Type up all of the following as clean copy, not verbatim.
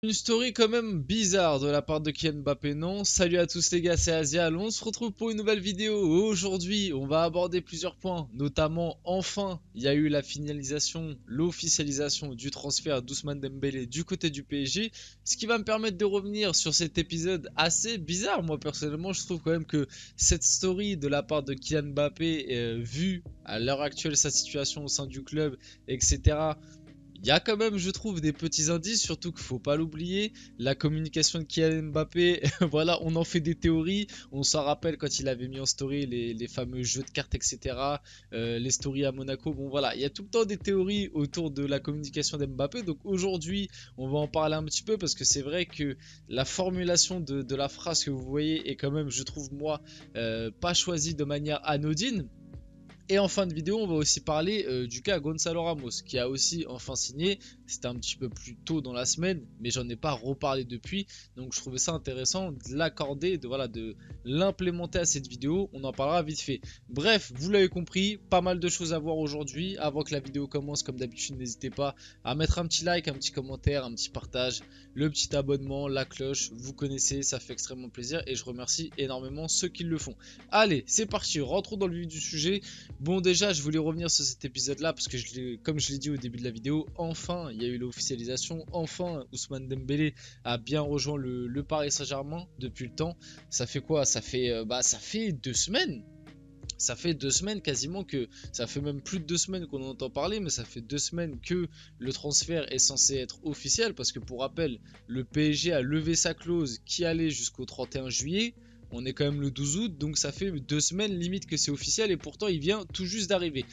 Une story quand même bizarre de la part de Kylian Mbappé, non? Salut à tous les gars, c'est Azial, on se retrouve pour une nouvelle vidéo. Aujourd'hui, on va aborder plusieurs points, notamment, enfin, il y a eu la finalisation, l'officialisation du transfert d'Ousmane Dembélé du côté du PSG, ce qui va me permettre de revenir sur cet épisode assez bizarre. Moi, personnellement, je trouve quand même que cette story de la part de Kylian Mbappé, vu à l'heure actuelle sa situation au sein du club, etc., il y a quand même, je trouve, des petits indices, surtout qu'il faut pas l'oublier, la communication de Kylian Mbappé, voilà, on en fait des théories, on s'en rappelle quand il avait mis en story les fameux jeux de cartes, etc., les stories à Monaco, bon voilà, il y a tout le temps des théories autour de la communication d'Mbappé, donc aujourd'hui, on va en parler un petit peu, parce que c'est vrai que la formulation de la phrase que vous voyez est quand même, je trouve moi, pas choisie de manière anodine. Et en fin de vidéo, on va aussi parler du cas Gonzalo Ramos, qui a aussi enfin signé. C'était un petit peu plus tôt dans la semaine, mais j'en ai pas reparlé depuis. Donc je trouvais ça intéressant de l'accorder, de l'implémenter à cette vidéo. On en parlera vite fait. Bref, vous l'avez compris, pas mal de choses à voir aujourd'hui. Avant que la vidéo commence, comme d'habitude, n'hésitez pas à mettre un petit like, un petit commentaire, un petit partage, le petit abonnement, la cloche. Vous connaissez, ça fait extrêmement plaisir et je remercie énormément ceux qui le font. Allez, c'est parti, rentrons dans le vif du sujet. Bon, déjà je voulais revenir sur cet épisode là parce que comme je l'ai dit au début de la vidéo, enfin il y a eu l'officialisation, enfin Ousmane Dembélé a bien rejoint le Paris Saint-Germain depuis le temps. Ça fait quoi? Ça fait 2 semaines. Ça fait 2 semaines quasiment que, ça fait même plus de 2 semaines qu'on en entend parler, mais ça fait 2 semaines que le transfert est censé être officiel, parce que pour rappel, le PSG a levé sa clause qui allait jusqu'au 31 juillet. On est quand même le 12 août, donc ça fait 2 semaines limite que c'est officiel, et pourtant il vient tout juste d'arriver.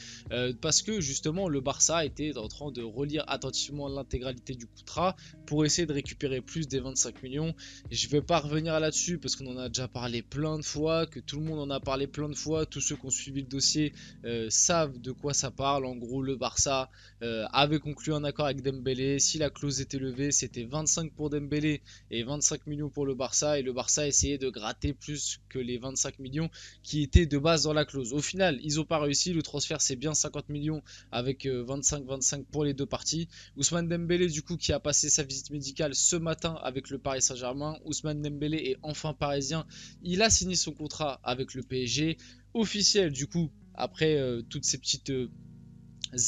Parce que justement le Barça était en train de relire attentivement l'intégralité du contrat pour essayer de récupérer plus des 25 millions. Je vais pas revenir là-dessus parce qu'on en a déjà parlé plein de fois, que tout le monde en a parlé plein de fois. Tous ceux qui ont suivi le dossier savent de quoi ça parle. En gros, le Barça avait conclu un accord avec Dembélé. Si la clause était levée, c'était 25 pour Dembélé et 25 millions pour le Barça. Et le Barça essayait de gratter plus que les 25 millions qui étaient de base dans la clause. Au final, ils n'ont pas réussi. Le transfert, c'est bien 50 millions avec 25-25 pour les deux parties. Ousmane Dembélé, du coup, qui a passé sa visite médicale ce matin avec le Paris Saint-Germain. Ousmane Dembélé est enfin parisien. Il a signé son contrat avec le PSG. Officiel, du coup, après toutes ces petites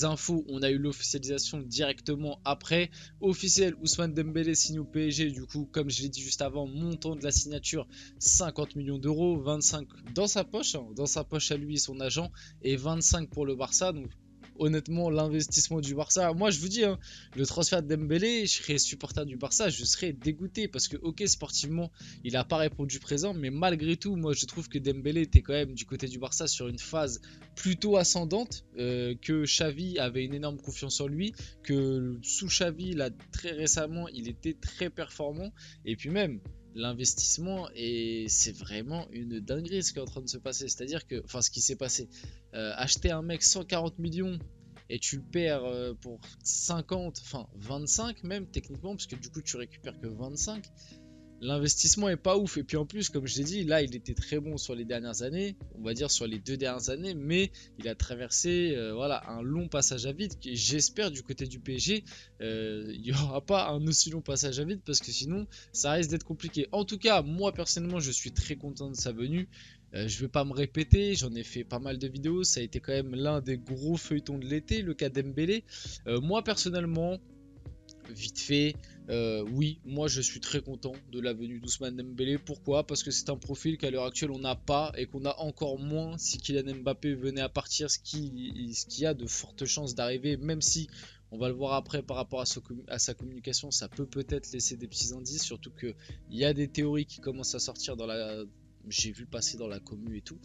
infos, on a eu l'officialisation directement après. Officiel, Ousmane Dembélé signe au PSG. Du coup, comme je l'ai dit juste avant, montant de la signature 50 millions d'euros, 25 dans sa poche, hein, dans sa poche à lui et son agent, et 25 pour le Barça. Donc honnêtement, l'investissement du Barça, moi je vous dis, hein, le transfert de Dembélé, je serais supporter du Barça, je serais dégoûté parce que, ok, sportivement, il n'a pas répondu présent, mais malgré tout, moi je trouve que Dembélé était quand même du côté du Barça sur une phase plutôt ascendante, que Xavi avait une énorme confiance en lui, que sous Xavi, là, très récemment, il était très performant, et puis même l'investissement, et c'est vraiment une dinguerie ce qui est en train de se passer. C'est-à-dire que, enfin, ce qui s'est passé, acheter un mec 140 millions et tu le perds pour 50, enfin 25 même techniquement, parce que du coup tu récupères que 25. L'investissement est pas ouf, et puis en plus, comme je l'ai dit, là il était très bon sur les dernières années, on va dire sur les 2 dernières années, mais il a traversé voilà, un long passage à vide. J'espère du côté du PSG il n'y aura pas un aussi long passage à vide, parce que sinon ça risque d'être compliqué. En tout cas, moi personnellement je suis très content de sa venue. Je vais pas me répéter, j'en ai fait pas mal de vidéos, ça a été quand même l'un des gros feuilletons de l'été, le cas Dembélé. Moi personnellement, vite fait, oui, moi je suis très content de la venue d'Ousmane Dembélé. Pourquoi? Parce que c'est un profil qu'à l'heure actuelle on n'a pas, et qu'on a encore moins si Kylian Mbappé venait à partir, ce qui a de fortes chances d'arriver, même si on va le voir après par rapport à sa communication, ça peut-être laisser des petits indices, surtout qu'il y a des théories qui commencent à sortir dans la... J'ai vu passer dans la commu et tout,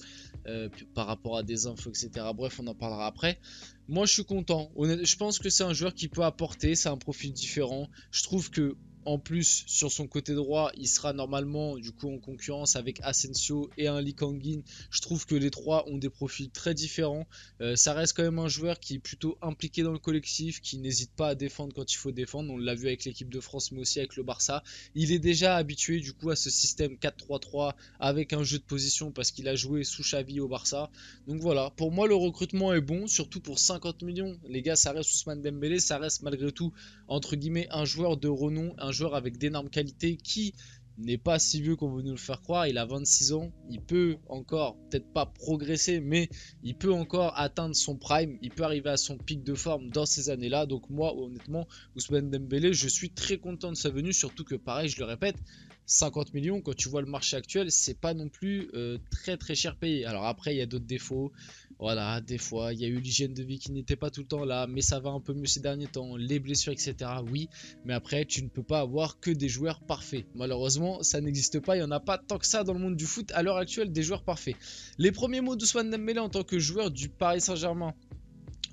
par rapport à des infos, etc. Bref, on en parlera après. Moi, je suis content. Je pense que c'est un joueur qui peut apporter. C'est un profil différent. Je trouve que, en plus, sur son côté droit, il sera normalement du coup en concurrence avec Asensio et un Lee Kang-in. Je trouve que les trois ont des profils très différents. Ça reste quand même un joueur qui est plutôt impliqué dans le collectif, qui n'hésite pas à défendre quand il faut défendre. On l'a vu avec l'équipe de France, mais aussi avec le Barça. Il est déjà habitué du coup à ce système 4-3-3 avec un jeu de position, parce qu'il a joué sous Xavi au Barça. Donc voilà, pour moi le recrutement est bon, surtout pour 50 millions. Les gars, ça reste Ousmane Dembélé, ça reste malgré tout entre guillemets un joueur de renom, un un joueur avec d'énormes qualités qui n'est pas si vieux qu'on veut nous le faire croire. Il a 26 ans, il peut encore, peut-être pas progresser, mais il peut encore atteindre son prime, il peut arriver à son pic de forme dans ces années-là. Donc moi, honnêtement, Ousmane Dembélé, je suis très content de sa venue, surtout que pareil, je le répète, 50 millions, quand tu vois le marché actuel, c'est pas non plus très très cher payé. Alors après, il y a d'autres défauts. Voilà, des fois, il y a eu l'hygiène de vie qui n'était pas tout le temps là, mais ça va un peu mieux ces derniers temps. Les blessures, etc. Oui, mais après, tu ne peux pas avoir que des joueurs parfaits. Malheureusement, ça n'existe pas. Il n'y en a pas tant que ça dans le monde du foot à l'heure actuelle, des joueurs parfaits. Les premiers mots d'Ousmane Dembélé en tant que joueur du Paris Saint-Germain.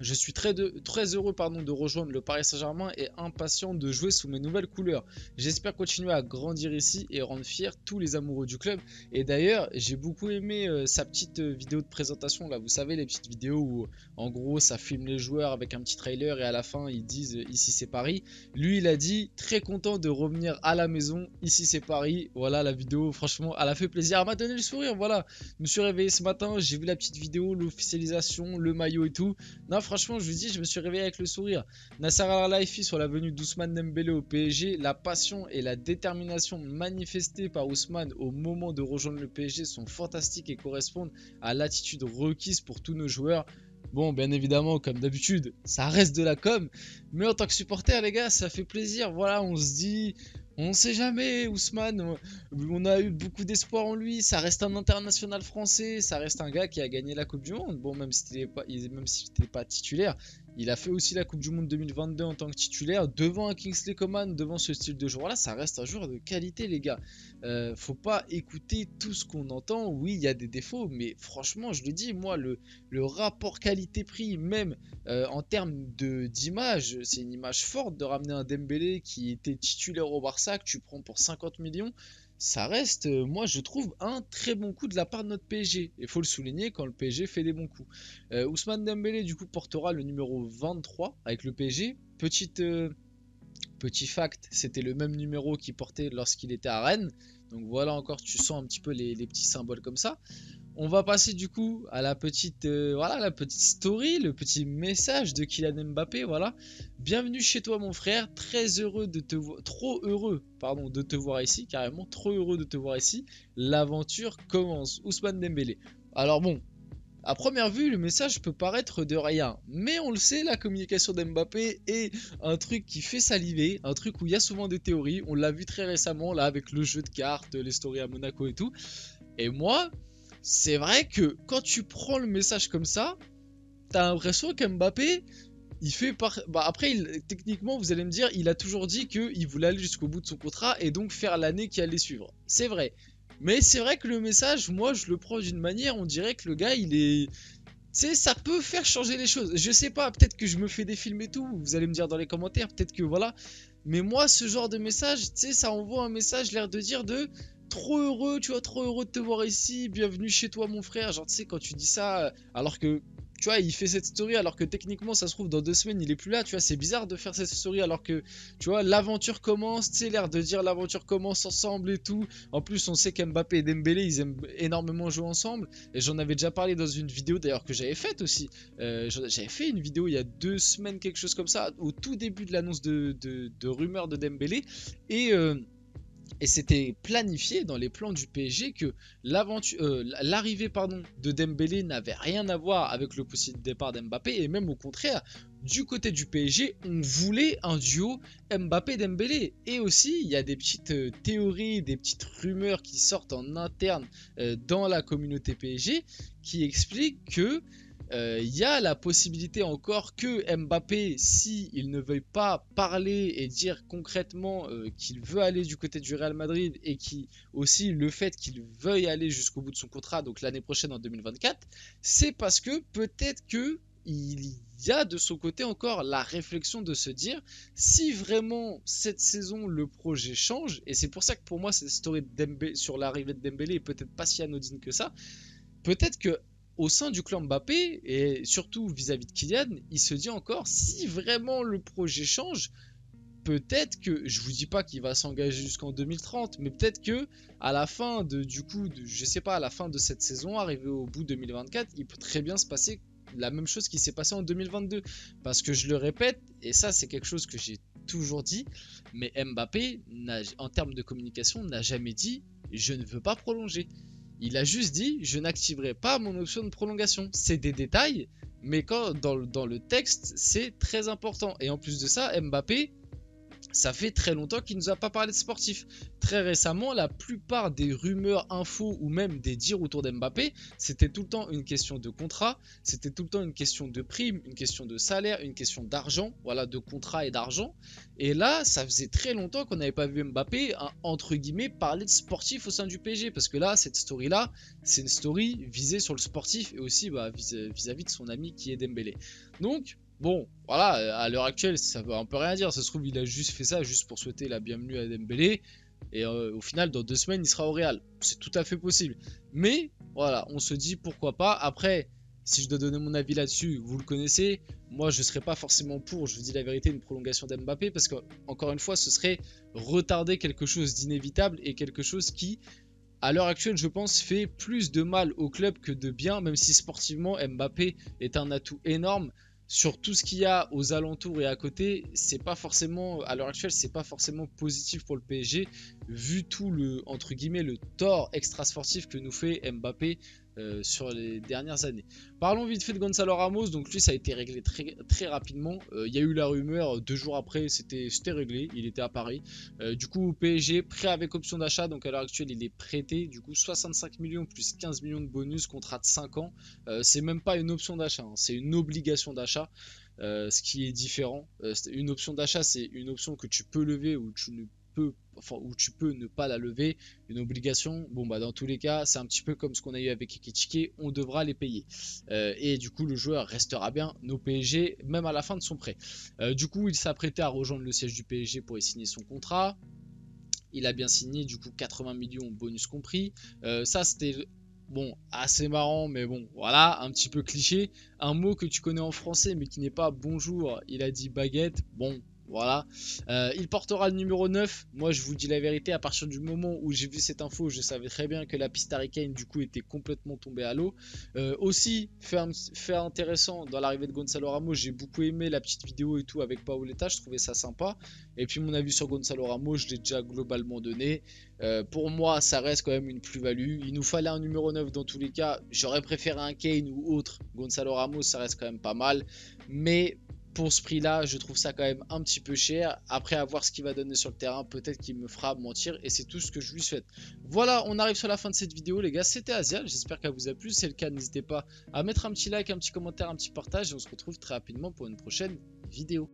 Je suis très heureux de rejoindre le Paris Saint-Germain et impatient de jouer sous mes nouvelles couleurs. J'espère continuer à grandir ici et rendre fiers tous les amoureux du club. Et d'ailleurs, j'ai beaucoup aimé sa petite vidéo de présentation là. Vous savez, les petites vidéos où en gros ça filme les joueurs avec un petit trailer et à la fin ils disent ici c'est Paris. Lui il a dit très content de revenir à la maison, ici c'est Paris. Voilà la vidéo, franchement elle a fait plaisir, elle m'a donné le sourire. Voilà, je me suis réveillé ce matin, j'ai vu la petite vidéo, l'officialisation, le maillot et tout. Non, franchement, je vous dis, je me suis réveillé avec le sourire. Nasser Al-Khelaifi sur la venue d'Ousmane Dembélé au PSG, la passion et la détermination manifestées par Ousmane au moment de rejoindre le PSG sont fantastiques et correspondent à l'attitude requise pour tous nos joueurs. Bon, bien évidemment, comme d'habitude, ça reste de la com, mais en tant que supporter, les gars, ça fait plaisir. Voilà, on se dit, on sait jamais, Ousmane, on a eu beaucoup d'espoir en lui. Ça reste un international français, ça reste un gars qui a gagné la Coupe du Monde. Bon, même si c'était pas titulaire, il a fait aussi la Coupe du Monde 2022 en tant que titulaire, devant un Kingsley Coman, devant ce style de joueur-là. Ça reste un joueur de qualité, les gars. Faut pas écouter tout ce qu'on entend. Oui, il y a des défauts, mais franchement, je le dis, moi, le rapport qualité-prix, même en termes d'image, c'est une image forte de ramener un Dembélé qui était titulaire au Barça, que tu prends pour 50 millions. Ça reste, moi je trouve, un très bon coup de la part de notre PSG. Il faut le souligner quand le PSG fait des bons coups. Ousmane Dembélé, du coup, portera le numéro 23 avec le PSG. Petit fact, c'était le même numéro qu'il portait lorsqu'il était à Rennes. Donc voilà, encore, tu sens un petit peu les petits symboles comme ça. On va passer du coup à la petite, la petite story, le petit message de Kylian Mbappé. Voilà, bienvenue chez toi mon frère, très heureux de te voir, trop heureux, pardon, de te voir ici, carrément trop heureux de te voir ici. L'aventure commence. Ousmane Dembélé. Alors bon, à première vue, le message peut paraître de rien, mais on le sait, la communication d'Mbappé est un truc qui fait saliver, un truc où il y a souvent des théories. On l'a vu très récemment là avec le jeu de cartes, les stories à Monaco et tout. Et moi, c'est vrai que quand tu prends le message comme ça, t'as l'impression qu'Mbappé, il fait par... Bah après, techniquement, vous allez me dire, il a toujours dit qu'il voulait aller jusqu'au bout de son contrat et donc faire l'année qui allait suivre. C'est vrai. Mais c'est vrai que le message, moi, je le prends d'une manière, on dirait que le gars, il est... Tu sais, ça peut faire changer les choses. Je sais pas, peut-être que je me fais des films et tout, vous allez me dire dans les commentaires, peut-être que voilà. Mais moi, ce genre de message, tu sais, ça envoie un message, l'air de dire de... Trop heureux, tu vois, trop heureux de te voir ici, bienvenue chez toi mon frère. Genre tu sais quand tu dis ça, alors que tu vois il fait cette story alors que techniquement ça se trouve dans 2 semaines il est plus là, tu vois c'est bizarre de faire cette story alors que tu vois l'aventure commence, tu sais l'air de dire l'aventure commence ensemble et tout. En plus on sait qu'Mbappé et Dembélé ils aiment énormément jouer ensemble et j'en avais déjà parlé dans une vidéo d'ailleurs que j'avais faite aussi. J'avais fait une vidéo il y a 2 semaines quelque chose comme ça au tout début de l'annonce de rumeurs de Dembélé et c'était planifié dans les plans du PSG que l'arrivée de Dembélé n'avait rien à voir avec le possible départ d'Mbappé et même au contraire, du côté du PSG, on voulait un duo Mbappé-Dembélé. Et aussi, il y a des petites théories, des petites rumeurs qui sortent en interne dans la communauté PSG qui expliquent que il y a la possibilité encore que Mbappé, si il ne veuille pas parler et dire concrètement qu'il veut aller du côté du Real Madrid et qui aussi le fait qu'il veuille aller jusqu'au bout de son contrat, donc l'année prochaine en 2024, c'est parce que peut-être que il y a de son côté encore la réflexion de se dire si vraiment cette saison le projet change, et c'est pour ça que pour moi cette story de Dembélé, sur l'arrivée de Dembélé est peut-être pas si anodine que ça, peut-être que au sein du clan Mbappé, et surtout vis-à-vis de Kylian, il se dit encore, si vraiment le projet change, peut-être que, je vous dis pas qu'il va s'engager jusqu'en 2030, mais peut-être que à la fin je sais pas, à la fin de cette saison, arrivé au bout 2024, il peut très bien se passer la même chose qui s'est passé en 2022. Parce que je le répète, et ça c'est quelque chose que j'ai toujours dit, mais Mbappé, en termes de communication, n'a jamais dit « je ne veux pas prolonger ». Il a juste dit « je n'activerai pas mon option de prolongation ». C'est des détails, mais quand dans le texte, c'est très important. Et en plus de ça, Mbappé, ça fait très longtemps qu'il ne nous a pas parlé de sportif. Très récemment, la plupart des rumeurs, infos ou même des dires autour d'Mbappé, c'était tout le temps une question de contrat, c'était tout le temps une question de prime, une question de salaire, une question d'argent, voilà, de contrat et d'argent. Et là, ça faisait très longtemps qu'on n'avait pas vu Mbappé, entre guillemets, parler de sportif au sein du PSG. Parce que là, cette story-là, c'est une story visée sur le sportif et aussi vis-à-vis de son ami qui est Dembélé. Donc, bon, voilà, à l'heure actuelle, ça veut un peu rien dire. Ça se trouve, il a juste fait ça juste pour souhaiter la bienvenue à Dembélé. Et au final, dans 2 semaines, il sera au Real. C'est tout à fait possible. Mais, voilà, on se dit pourquoi pas. Après, si je dois donner mon avis là-dessus, vous le connaissez. Moi, je ne serais pas forcément pour, je vous dis la vérité, une prolongation d'Mbappé. Parce que, encore une fois, ce serait retarder quelque chose d'inévitable et quelque chose qui, à l'heure actuelle, je pense, fait plus de mal au club que de bien. Même si sportivement, Mbappé est un atout énorme. Sur tout ce qu'il y a aux alentours et à côté, c'est pas forcément, à l'heure actuelle, c'est pas forcément positif pour le PSG, vu tout le, entre guillemets, le tort extra sportif que nous fait Mbappé sur les dernières années. Parlons vite fait de Gonzalo Ramos. Donc lui, ça a été réglé très rapidement. Il y a eu la rumeur, 2 jours après, c'était réglé, il était à Paris. Du coup, PSG, prêt avec option d'achat. Donc à l'heure actuelle, il est prêté. Du coup, 65 millions plus 15 millions de bonus, contrat de 5 ans. C'est même pas une option d'achat, hein, c'est une obligation d'achat. Ce qui est différent. Une option d'achat, c'est une option que tu peux lever ou tu ne peux, enfin, où tu peux ne pas la lever. Une obligation, bon bah dans tous les cas, c'est un petit peu comme ce qu'on a eu avec Ekitike, on devra les payer. Et du coup, le joueur restera bien au PSG, même à la fin de son prêt. Du coup, il s'apprêtait à rejoindre le siège du PSG pour y signer son contrat. Il a bien signé, du coup 80 millions bonus compris. Ça c'était bon, assez marrant, mais bon, voilà, un petit peu cliché. Un mot que tu connais en français, mais qui n'est pas bonjour, il a dit baguette. Bon, voilà. Il portera le numéro 9. Moi, je vous dis la vérité, à partir du moment où j'ai vu cette info, je savais très bien que la piste Harry Kane, du coup, était complètement tombée à l'eau. Aussi, fait intéressant, dans l'arrivée de Gonzalo Ramos, j'ai beaucoup aimé la petite vidéo et tout avec Paoletta, je trouvais ça sympa. Et puis, mon avis sur Gonzalo Ramos, je l'ai déjà globalement donné. Pour moi, ça reste quand même une plus-value. Il nous fallait un numéro 9 dans tous les cas. J'aurais préféré un Kane ou autre. Gonzalo Ramos, ça reste quand même pas mal. Mais pour ce prix-là, je trouve ça quand même un petit peu cher. Après, à voir ce qu'il va donner sur le terrain, peut-être qu'il me fera mentir. Et c'est tout ce que je lui souhaite. Voilà, on arrive sur la fin de cette vidéo, les gars. C'était Asia. J'espère qu'elle vous a plu. Si c'est le cas, n'hésitez pas à mettre un petit like, un petit commentaire, un petit partage. Et on se retrouve très rapidement pour une prochaine vidéo.